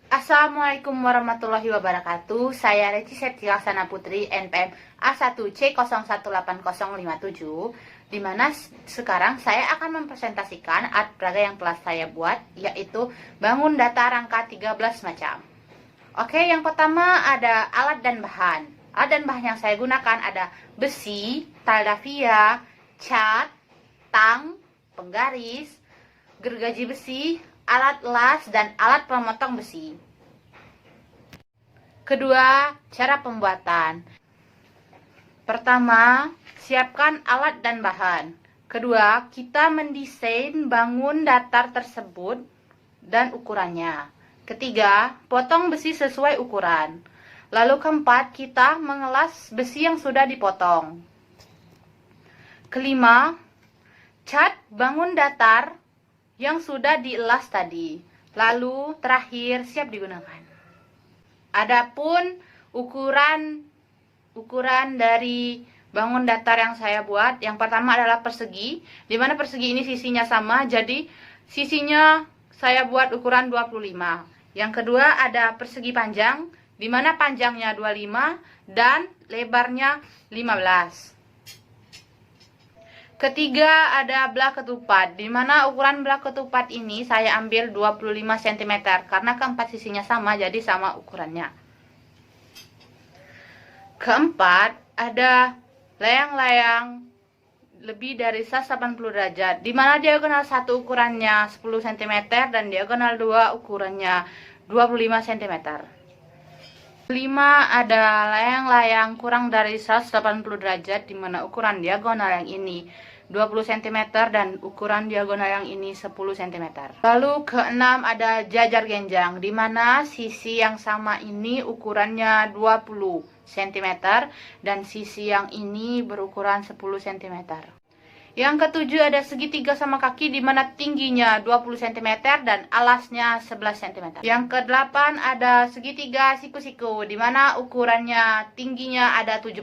Assalamualaikum warahmatullahi wabarakatuh. Saya Reci Septilaksana Putri, NPM A1C018057, di mana sekarang saya akan mempresentasikan art praga yang telah saya buat, yaitu bangun datar rangka 13 macam. Oke, yang pertama ada alat dan bahan. Alat dan bahan yang saya gunakan ada besi, taldavia, cat, tang, penggaris, gergaji besi, alat las, dan alat pemotong besi. Kedua, cara pembuatan. Pertama, siapkan alat dan bahan. Kedua, kita mendesain bangun datar tersebut dan ukurannya. Ketiga, potong besi sesuai ukuran. Lalu keempat, kita mengelas besi yang sudah dipotong. Kelima, cat bangun datar yang sudah dielas tadi. Lalu terakhir siap digunakan. Adapun ukuran dari bangun datar yang saya buat, yang pertama adalah persegi, di mana persegi ini sisinya sama, jadi sisinya saya buat ukuran 25. Yang kedua ada persegi panjang, di mana panjangnya 25 dan lebarnya 15. Ketiga ada belah ketupat, di mana ukuran belah ketupat ini saya ambil 25 cm karena keempat sisinya sama, jadi sama ukurannya. Keempat ada layang-layang lebih dari 180 derajat, di mana diagonal 1 ukurannya 10 cm dan diagonal 2 ukurannya 25 cm. Kelima ada layang-layang kurang dari 180 derajat, di mana ukuran diagonal yang ini 20 cm dan ukuran diagonal yang ini 10 cm. Lalu keenam ada jajar genjang, di mana sisi yang sama ini ukurannya 20 cm dan sisi yang ini berukuran 10 cm. Yang ketujuh ada segitiga sama kaki, di mana tingginya 20 cm dan alasnya 11 cm. Yang kedelapan ada segitiga siku-siku, di mana ukurannya tingginya ada 17,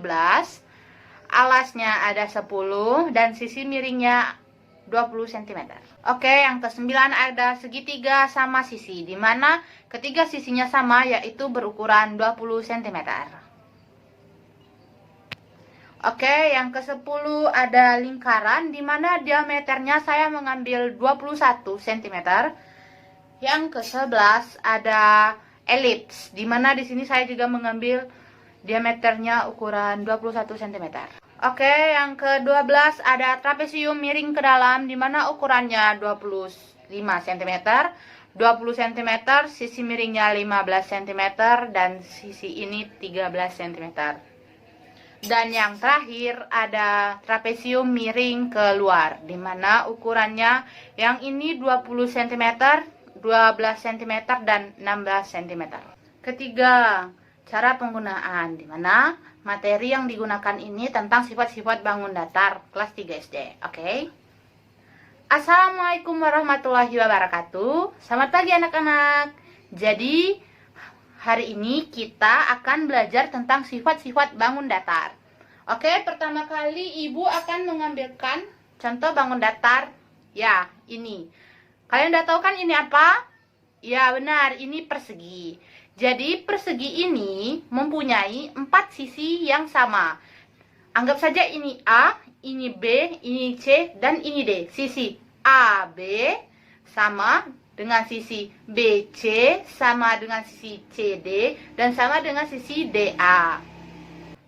alasnya ada 10 dan sisi miringnya 20 cm. Oke, yang kesembilan ada segitiga sama sisi, di mana ketiga sisinya sama, yaitu berukuran 20 cm. Oke, yang ke-10 ada lingkaran, di mana diameternya saya mengambil 21 cm. Yang ke-11 ada elips, di mana di sini saya juga mengambil diameternya ukuran 21 cm. Oke, yang ke-12 ada trapesium miring ke dalam, di mana ukurannya 25 cm, 20 cm, sisi miringnya 15 cm, dan sisi ini 13 cm. Dan yang terakhir ada trapesium miring keluar, di mana ukurannya yang ini 20 cm, 12 cm, dan 16 cm. Ketiga, cara penggunaan, di mana materi yang digunakan ini tentang sifat-sifat bangun datar kelas 3 SD. Oke. Assalamualaikum warahmatullahi wabarakatuh. Selamat pagi anak-anak. Jadi hari ini kita akan belajar tentang sifat-sifat bangun datar. Oke, pertama kali ibu akan mengambilkan contoh bangun datar. Ya, ini. Kalian udah tahu kan ini apa? Ya, benar, ini persegi. Jadi, persegi ini mempunyai 4 sisi yang sama. Anggap saja ini A, ini B, ini C, dan ini D. Sisi A, B sama dengan sisi BC, sama dengan sisi CD, dan sama dengan sisi DA.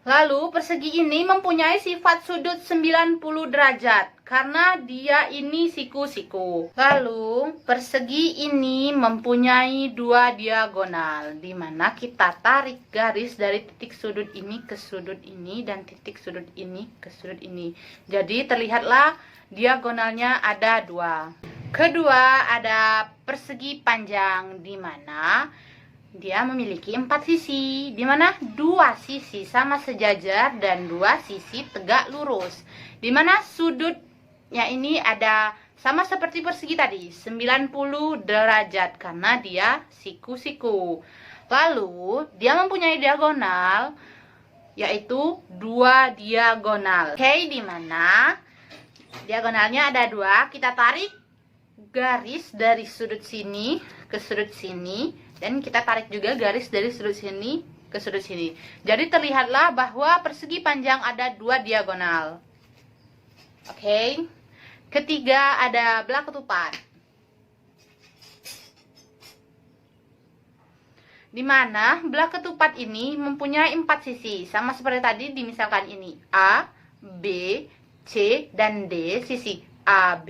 Lalu persegi ini mempunyai sifat sudut 90 derajat karena dia ini siku-siku. Lalu persegi ini mempunyai 2 diagonal, di mana kita tarik garis dari titik sudut ini ke sudut ini dan titik sudut ini ke sudut ini. Jadi terlihatlah diagonalnya ada 2. Kedua ada persegi panjang, di mana dia memiliki 4 sisi, di mana 2 sisi sama sejajar dan 2 sisi tegak lurus, di mana sudutnya ini ada sama seperti persegi tadi, 90 derajat karena dia siku-siku. Lalu dia mempunyai diagonal, yaitu 2 diagonal. Oke, di mana diagonalnya ada 2, kita tarik garis dari sudut sini ke sudut sini Dan kita tarik juga garis dari sudut sini ke sudut sini. Jadi terlihatlah bahwa persegi panjang ada 2 diagonal. Oke. Ketiga ada belah ketupat. Di mana belah ketupat ini mempunyai 4 sisi, sama seperti tadi misalkan ini A, B, C, dan D. Sisi AB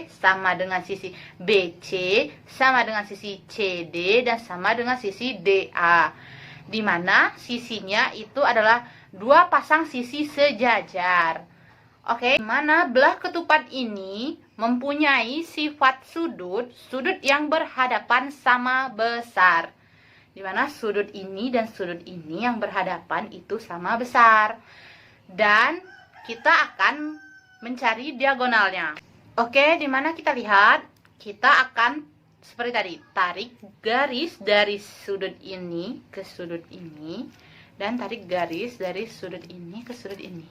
sama dengan sisi BC, sama dengan sisi CD, dan sama dengan sisi DA. Di mana sisinya itu adalah 2 pasang sisi sejajar. Oke, di mana belah ketupat ini mempunyai sifat sudut yang berhadapan sama besar. Di mana sudut ini dan sudut ini yang berhadapan itu sama besar. Dan kita akan mencari diagonalnya. Oke, di mana kita lihat, kita akan seperti tadi, tarik garis dari sudut ini ke sudut ini, dan tarik garis dari sudut ini ke sudut ini.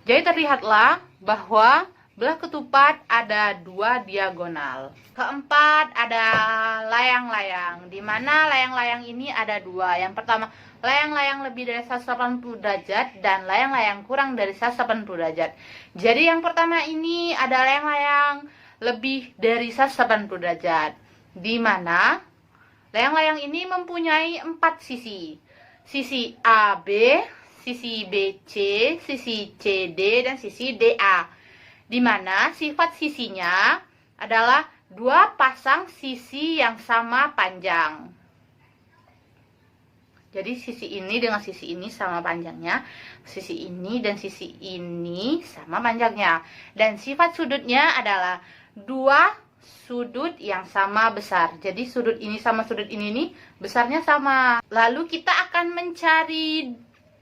Jadi terlihatlah bahwa belah ketupat ada 2 diagonal. Keempat ada layang-layang, di mana layang-layang ini ada 2. Yang pertama, layang-layang lebih dari 180 derajat dan layang-layang kurang dari 180 derajat. Jadi yang pertama ini ada layang-layang lebih dari 180 derajat, di mana layang-layang ini mempunyai 4 sisi. Sisi AB, sisi BC, sisi CD, dan sisi DA. Di mana sifat sisinya adalah 2 pasang sisi yang sama panjang. Jadi sisi ini dengan sisi ini sama panjangnya, sisi ini dan sisi ini sama panjangnya. Dan sifat sudutnya adalah 2 sudut yang sama besar. Jadi sudut ini sama sudut ini nih besarnya sama. Lalu kita akan mencari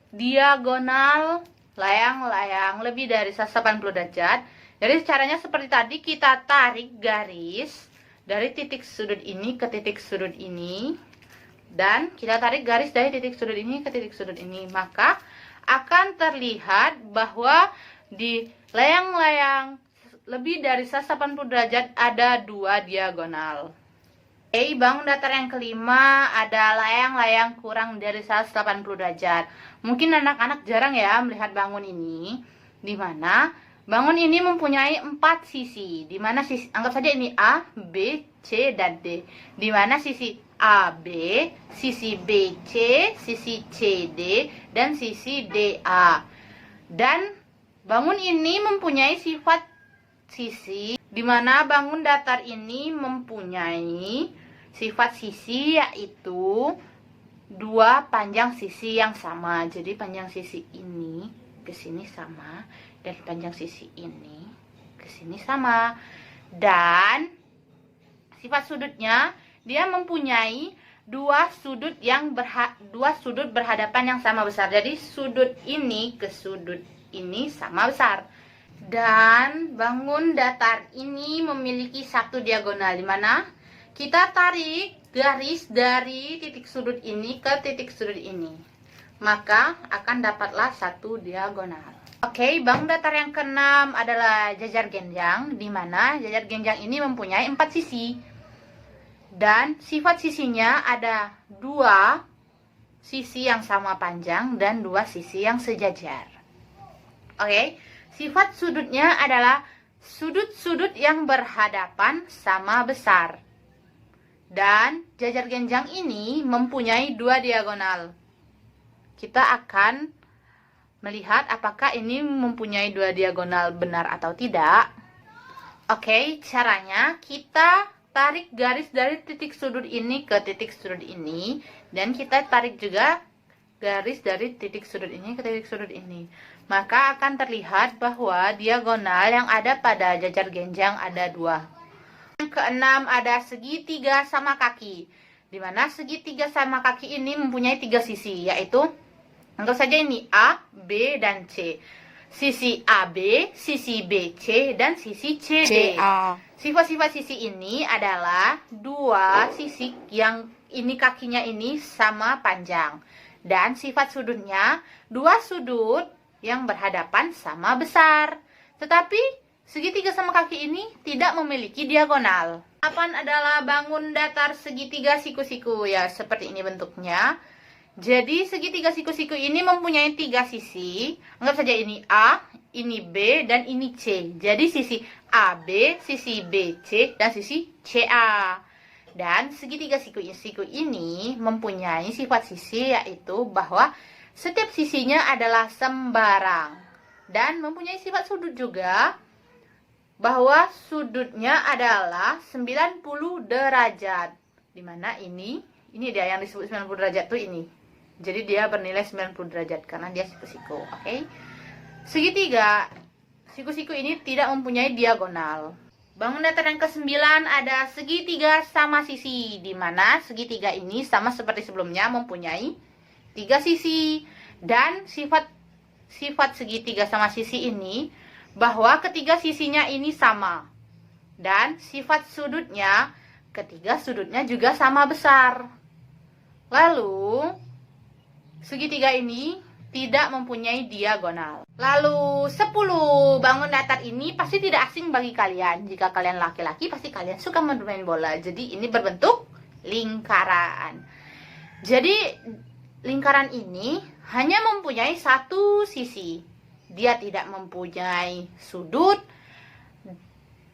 diagonal layang-layang lebih dari 180 derajat. Jadi caranya seperti tadi, kita tarik garis dari titik sudut ini ke titik sudut ini, dan kita tarik garis dari titik sudut ini ke titik sudut ini. Maka akan terlihat bahwa di layang-layang lebih dari 180 derajat ada 2 diagonal. Oke, bangun datar yang kelima ada layang-layang kurang dari 180 derajat. Mungkin anak-anak jarang ya melihat bangun ini, di mana bangun ini mempunyai 4 sisi, di mana sisi, anggap saja ini A, B, C, dan D. Di mana sisi AB, sisi BC, sisi CD, dan sisi DA. Dan bangun ini mempunyai sifat sisi, di mana bangun datar ini mempunyai sifat sisi yaitu 2 panjang sisi yang sama. Jadi panjang sisi ini ke sini sama, dan panjang sisi ini ke sini sama. Dan sifat sudutnya, dia mempunyai 2 sudut berhadapan yang sama besar. Jadi sudut ini ke sudut ini sama besar. Dan bangun datar ini memiliki 1 diagonal, di mana kita tarik garis dari titik sudut ini ke titik sudut ini. Maka akan dapatlah 1 diagonal. Oke, bangun datar yang keenam adalah jajar genjang, di mana jajar genjang ini mempunyai 4 sisi. Dan sifat sisinya ada 2 sisi yang sama panjang dan 2 sisi yang sejajar. Oke, sifat sudutnya adalah sudut-sudut yang berhadapan sama besar. Dan jajar genjang ini mempunyai 2 diagonal. Kita akan melihat apakah ini mempunyai 2 diagonal benar atau tidak. Oke, caranya kita tarik garis dari titik sudut ini ke titik sudut ini, dan kita tarik juga garis dari titik sudut ini ke titik sudut ini. Maka akan terlihat bahwa diagonal yang ada pada jajar genjang ada 2. Yang keenam ada segitiga sama kaki, di mana segitiga sama kaki ini mempunyai 3 sisi, yaitu anggap saja ini A, B, dan C. Sisi AB, sisi BC, dan sisi CD. Sifat-sifat sisi ini adalah 2 sisi yang ini kakinya ini sama panjang. Dan sifat sudutnya 2 sudut yang berhadapan sama besar. Tetapi segitiga sama kaki ini tidak memiliki diagonal. 8 adalah bangun datar segitiga siku-siku. Ya, seperti ini bentuknya. Jadi segitiga siku-siku ini mempunyai 3 sisi. Anggap saja ini A, ini B, dan ini C. Jadi sisi AB, sisi BC, dan sisi CA. Dan segitiga siku-siku ini mempunyai sifat sisi, yaitu bahwa setiap sisinya adalah sembarang. Dan mempunyai sifat sudut juga, bahwa sudutnya adalah 90 derajat. Dimana ini dia yang disebut 90 derajat tuh ini. Jadi dia bernilai 90 derajat karena dia siku-siku. Oke. Segitiga siku-siku ini tidak mempunyai diagonal. Bangun datar yang ke-9 ada segitiga sama sisi, di mana segitiga ini sama seperti sebelumnya mempunyai 3 sisi. Dan sifat segitiga sama sisi ini bahwa ketiga sisinya ini sama. Dan sifat sudutnya, ketiga sudutnya juga sama besar. Lalu segitiga ini tidak mempunyai diagonal. Lalu 10, bangun datar ini pasti tidak asing bagi kalian. Jika kalian laki-laki pasti kalian suka bermain bola. Jadi ini berbentuk lingkaran. Jadi lingkaran ini hanya mempunyai satu sisi. Dia tidak mempunyai sudut,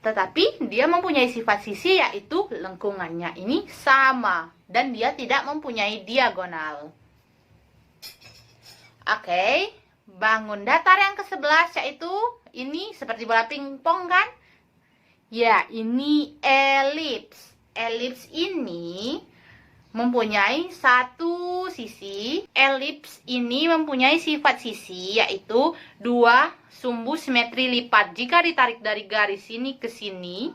tetapi dia mempunyai sifat sisi, yaitu lengkungannya ini sama. Dan dia tidak mempunyai diagonal. Oke, bangun datar yang ke-11 yaitu ini seperti bola pingpong kan? Ya, ini elips. Elips ini mempunyai satu sisi. Elips ini mempunyai sifat sisi, yaitu 2 sumbu simetri lipat. Jika ditarik dari garis sini ke sini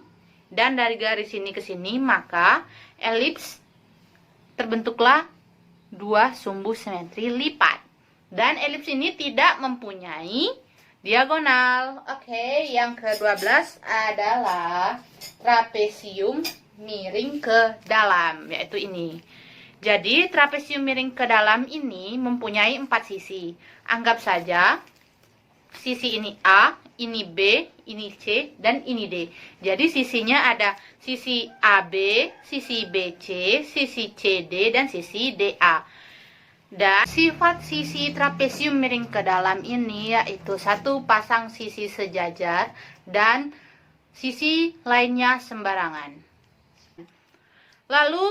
dan dari garis sini ke sini, maka elips terbentuklah 2 sumbu simetri lipat. Dan elips ini tidak mempunyai diagonal. Oke, yang ke-12 adalah trapesium miring ke dalam, yaitu ini. Jadi trapesium miring ke dalam ini mempunyai 4 sisi. Anggap saja sisi ini A, ini B, ini C, dan ini D. Jadi sisinya ada sisi AB, sisi BC, sisi CD, dan sisi DA. Dan sifat sisi trapesium miring ke dalam ini yaitu 1 pasang sisi sejajar dan sisi lainnya sembarangan. Lalu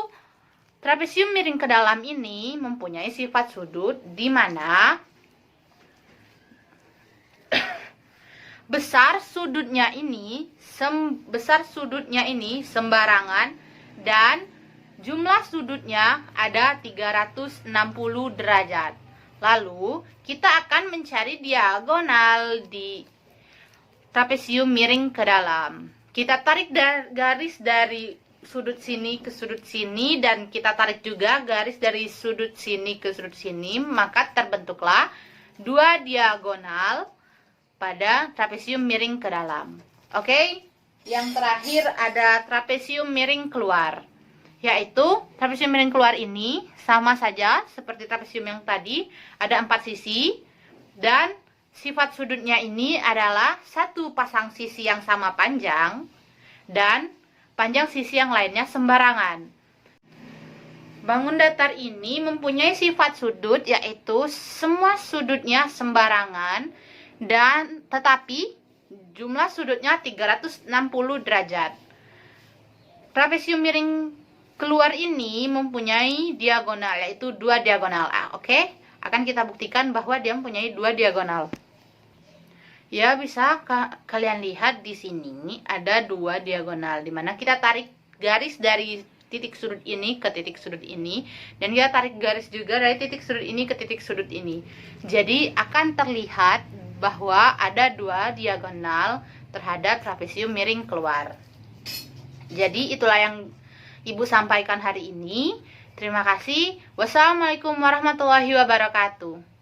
trapesium miring ke dalam ini mempunyai sifat sudut di mana besar sudutnya ini sembarangan dan jumlah sudutnya ada 360 derajat. Lalu kita akan mencari diagonal di trapesium miring ke dalam. Kita tarik garis dari sudut sini ke sudut sini dan kita tarik juga garis dari sudut sini ke sudut sini, maka terbentuklah 2 diagonal pada trapesium miring ke dalam. Oke? Yang terakhir ada trapesium miring keluar. Yaitu trapesium miring keluar ini sama saja seperti trapesium yang tadi, ada 4 sisi dan sifat sudutnya ini adalah 1 pasang sisi yang sama panjang dan panjang sisi yang lainnya sembarangan. Bangun datar ini mempunyai sifat sudut, yaitu semua sudutnya sembarangan dan tetapi jumlah sudutnya 360 derajat. Trapesium miring keluar ini mempunyai diagonal, yaitu 2 diagonal A. Oke? Akan kita buktikan bahwa dia mempunyai 2 diagonal. Ya, bisa kalian lihat di sini ada 2 diagonal, dimana kita tarik garis dari titik sudut ini ke titik sudut ini, dan kita tarik garis juga dari titik sudut ini ke titik sudut ini. Jadi akan terlihat bahwa ada 2 diagonal terhadap trapesium miring keluar. Jadi itulah yang Ibu sampaikan hari ini. Terima kasih. Wassalamualaikum warahmatullahi wabarakatuh.